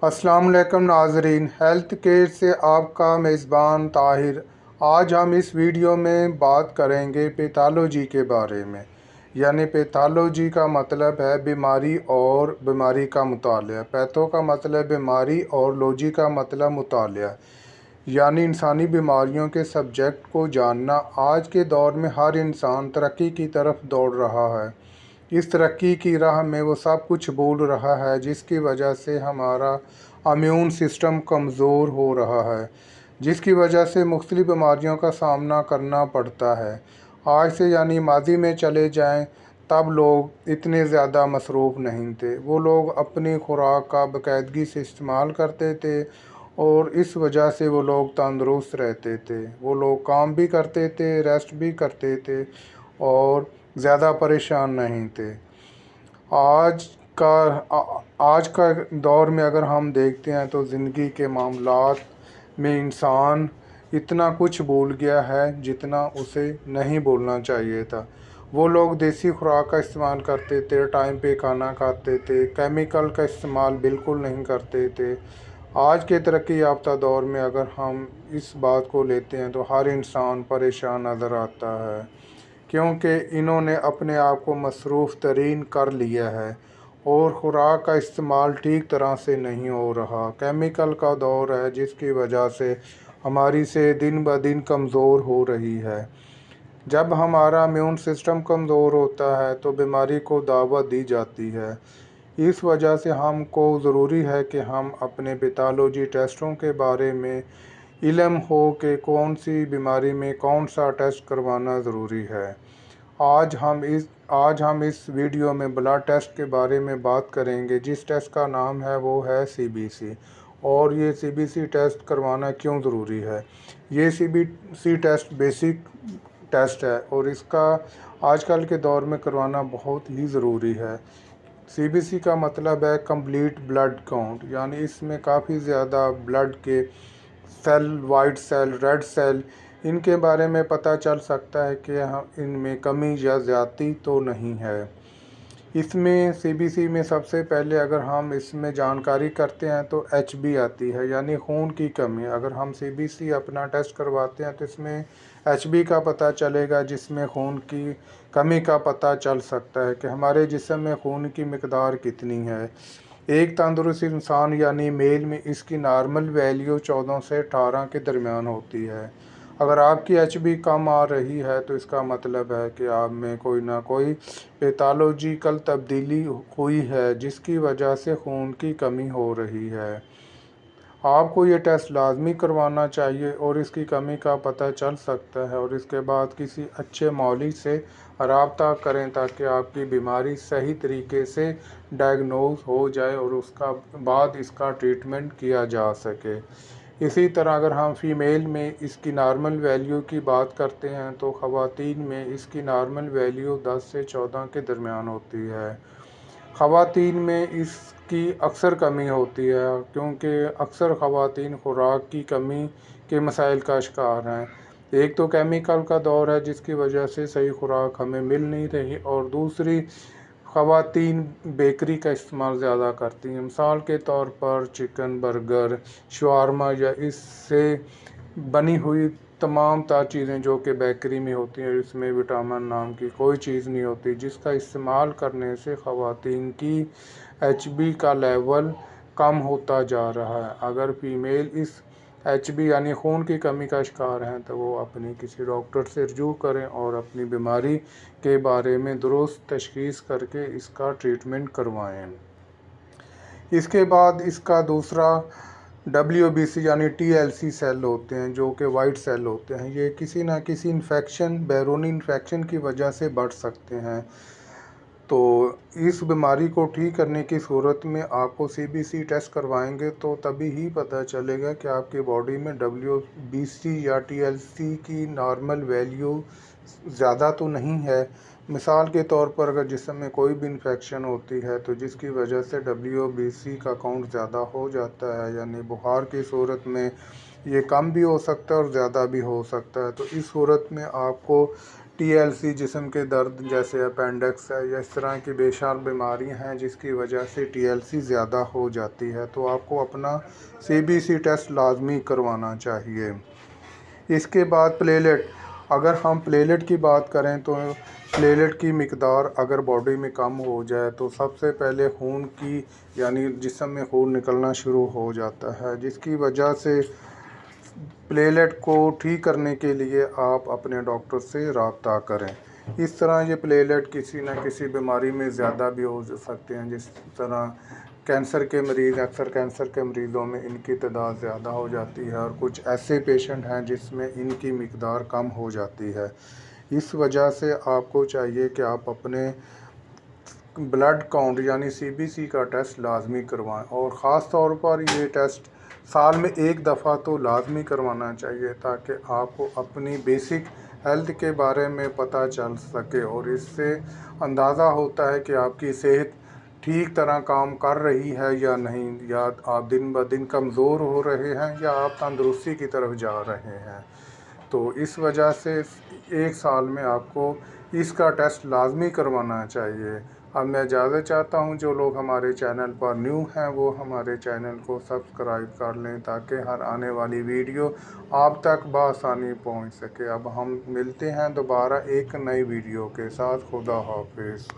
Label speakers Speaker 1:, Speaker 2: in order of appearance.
Speaker 1: अस्सलाम वालेकुम नाज़रीन, हेल्थ केयर से आपका मेज़बान ताहिर। आज हम इस वीडियो में बात करेंगे पैथोलॉजी के बारे में। यानी पैथोलॉजी का मतलब है बीमारी और बीमारी का मुतालिया। पैथो का मतलब बीमारी और लॉजी का मतलब मुतालिया, यानी इंसानी बीमारियों के सब्जेक्ट को जानना। आज के दौर में हर इंसान तरक्की की तरफ दौड़ रहा है। इस तरक्की की राह में वो सब कुछ भूल रहा है, जिसकी वजह से हमारा इम्यून सिस्टम कमज़ोर हो रहा है, जिसकी वजह से मुख्तलिफ़ बीमारियों का सामना करना पड़ता है। आज से यानी माजी में चले जाएं, तब लोग इतने ज़्यादा मसरूफ़ नहीं थे। वो लोग अपनी खुराक का बाकायदगी से इस्तेमाल करते थे और इस वजह से वो लोग तंदुरुस्त रहते थे। वो लोग काम भी करते थे, रेस्ट भी करते थे और ज़्यादा परेशान नहीं थे। आज का दौर में अगर हम देखते हैं तो ज़िंदगी के मामलात में इंसान इतना कुछ भूल गया है जितना उसे नहीं भूलना चाहिए था। वो लोग देसी खुराक का इस्तेमाल करते थे, टाइम पे खाना खाते थे, केमिकल का इस्तेमाल बिल्कुल नहीं करते थे। आज के तरक्की याफ्ता दौर में अगर हम इस बात को लेते हैं तो हर इंसान परेशान नज़र आता है, क्योंकि इन्होंने अपने आप को मसरूफ़ तरीन कर लिया है और ख़ुराक का इस्तेमाल ठीक तरह से नहीं हो रहा। केमिकल का दौर है, जिसकी वजह से हमारी सेहत दिन ब दिन कमज़ोर हो रही है। जब हमारा इम्यून सिस्टम कमज़ोर होता है तो बीमारी को दावत दी जाती है। इस वजह से हमको ज़रूरी है कि हम अपने पैथोलॉजी टेस्टों के बारे में इल्म हो कि कौन सी बीमारी में कौन सा टेस्ट करवाना ज़रूरी है। आज हम इस वीडियो में ब्लड टेस्ट के बारे में बात करेंगे, जिस टेस्ट का नाम है वो है CBC। और ये CBC टेस्ट करवाना क्यों ज़रूरी है। ये CBC टेस्ट बेसिक टेस्ट है और इसका आजकल के दौर में करवाना बहुत ही ज़रूरी है। CBC का मतलब है कंप्लीट ब्लड काउंट, यानी इसमें काफ़ी ज़्यादा ब्लड के cell, white cell, red cell, इनके बारे में पता चल सकता है कि इनमें कमी या ज़्यादती तो नहीं है। इसमें CBC में सबसे पहले अगर हम इसमें जानकारी करते हैं तो HB आती है, यानी खून की कमी। अगर हम CBC अपना टेस्ट करवाते हैं तो इसमें HB का पता चलेगा, जिसमें खून की कमी का पता चल सकता है कि हमारे जिस्म में खून की मिकदार कितनी है। एक तंदुरुस्त इंसान यानी मेल में इसकी नॉर्मल वैल्यू 14 से 18 के दरमियान होती है। अगर आपकी HB कम आ रही है तो इसका मतलब है कि आप में कोई ना कोई पैथोलॉजिकल तब्दीली हुई है, जिसकी वजह से खून की कमी हो रही है। आपको ये टेस्ट लाजमी करवाना चाहिए और इसकी कमी का पता चल सकता है और इसके बाद किसी अच्छे मौलवी से रब्ता करें ताकि आपकी बीमारी सही तरीके से डायग्नोज हो जाए और उसका बाद इसका ट्रीटमेंट किया जा सके। इसी तरह अगर हम फ़ीमेल में इसकी नॉर्मल वैल्यू की बात करते हैं तो ख़वातीन में इसकी नॉर्मल वैल्यू 10 से 14 के दरमियान होती है। ख़वातीन में इसकी अक्सर कमी होती है, क्योंकि अक्सर ख़वातीन खुराक की कमी के मसाइल का शिकार हैं। एक तो केमिकल का दौर है, जिसकी वजह से सही खुराक हमें मिल नहीं रही, और दूसरी ख़वातीन बेकरी का इस्तेमाल ज़्यादा करती हैं। मिसाल के तौर पर चिकन, बर्गर, शवारमा या इससे बनी हुई तमाम तार चीज़ें जो कि बेकरी में होती हैं, इसमें विटामिन नाम की कोई चीज़ नहीं होती, जिसका इस्तेमाल करने से ख़वातीन की HB का लेवल कम होता जा रहा है। अगर फ़ीमेल इस HB यानी खून की कमी का शिकार हैं तो वो अपनी किसी डॉक्टर से रजू करें और अपनी बीमारी के बारे में दुरुस्त तशख़ीस करके इसका ट्रीटमेंट करवाएं। इसके बाद इसका दूसरा WBC यानी TLC सेल होते हैं, जो कि वाइट सेल होते हैं। ये किसी ना किसी इन्फेक्शन, बैरूनी इन्फेक्शन की वजह से बढ़ सकते हैं। तो इस बीमारी को ठीक करने की सूरत में आपको CBC टेस्ट करवाएंगे तो तभी ही पता चलेगा कि आपकी बॉडी में WBC या TLC की नॉर्मल वैल्यू ज़्यादा तो नहीं है। मिसाल के तौर पर अगर जिस्म में कोई भी इन्फेक्शन होती है तो जिसकी वजह से WBC का काउंट ज़्यादा हो जाता है, यानी बुखार की सूरत में ये कम भी हो सकता है और ज़्यादा भी हो सकता है। तो इस सूरत में आपको TLC जिस्म के दर्द जैसे अपेंडिक्स है या इस तरह की बेशुमार बीमारियां हैं जिसकी वजह से TLC ज़्यादा हो जाती है, तो आपको अपना CBC टेस्ट लाजमी करवाना चाहिए। इसके बाद प्लेलेट, अगर हम प्लेलेट की बात करें तो प्लेलेट की मिकदार अगर बॉडी में कम हो जाए तो सबसे पहले खून की यानी जिस्म में खून निकलना शुरू हो जाता है, जिसकी वजह से प्लेलेट को ठीक करने के लिए आप अपने डॉक्टर से रब्ता करें। इस तरह ये प्लेलेट किसी न किसी बीमारी में ज़्यादा भी हो सकते हैं, जिस तरह कैंसर के मरीज़, अक्सर कैंसर के मरीज़ों में इनकी तादाद ज़्यादा हो जाती है और कुछ ऐसे पेशेंट हैं जिसमें इनकी मिकदार कम हो जाती है। इस वजह से आपको चाहिए कि आप अपने ब्लड काउंट यानी CBC का टेस्ट लाजमी करवाएं और ख़ास तौर पर ये टेस्ट साल में एक दफ़ा तो लाजमी करवाना चाहिए ताकि आपको अपनी बेसिक हेल्थ के बारे में पता चल सके और इससे अंदाज़ा होता है कि आपकी सेहत ठीक तरह काम कर रही है या नहीं, या आप दिन ब दिन कमज़ोर हो रहे हैं या आप तंदुरुस्ती की तरफ जा रहे हैं। तो इस वजह से एक साल में आपको इसका टेस्ट लाजमी करवाना चाहिए। अब मैं इजाज़त चाहता हूँ, जो लोग हमारे चैनल पर न्यू हैं वो हमारे चैनल को सब्सक्राइब कर लें ताकि हर आने वाली वीडियो आप तक बआसानी पहुँच सके। अब हम मिलते हैं दोबारा एक नई वीडियो के साथ। खुदा हाफिज़।